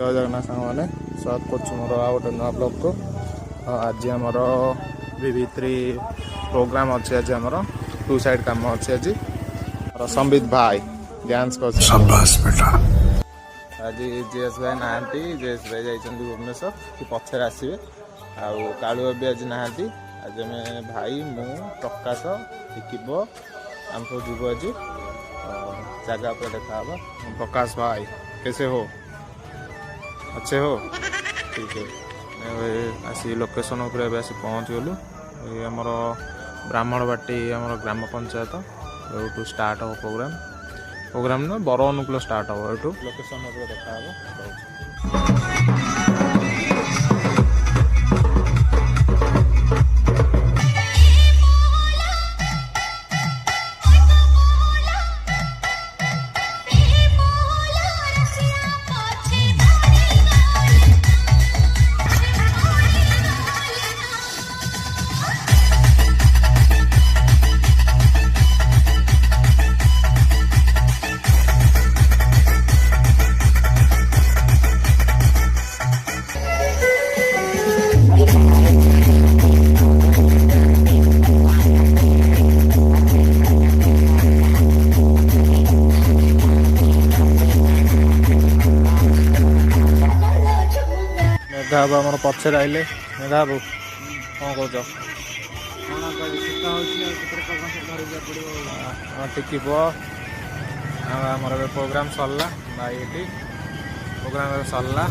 जय जगन्नाथ सांग मैंने स्वागत कर मोर आ गए नुआ ब्लॉग को। आज आमर विभित्री प्रोग्राम अच्छे आज आमर 2 साइड काम अच्छे आज संबित भाई डांस कर आज जेएस भाई ना जेएस भाई जाइए भुवनेश्वर कि पचर आसवे आलू भी आज ना आज आम भाई मु प्रकाश टिकब आम सब जीव आज जगह पर देखा प्रकाश भाई कैसे हो अच्छे हो ठीक है आसी लोकेशन उपर आसी पहुँच गलु ये आमर ब्राह्मणबाटी आमर ग्राम पंचायत ये स्टार्ट हम प्रोग्राम ना बर अनुकूल स्टार्ट हम ये लोकेशन उपर देखा मेघा बाबू आम पचर आइले मेघा बाबू कौन कौच टिकब आमर प्रोग्राम सरला भाई ये प्रोग्राम सरला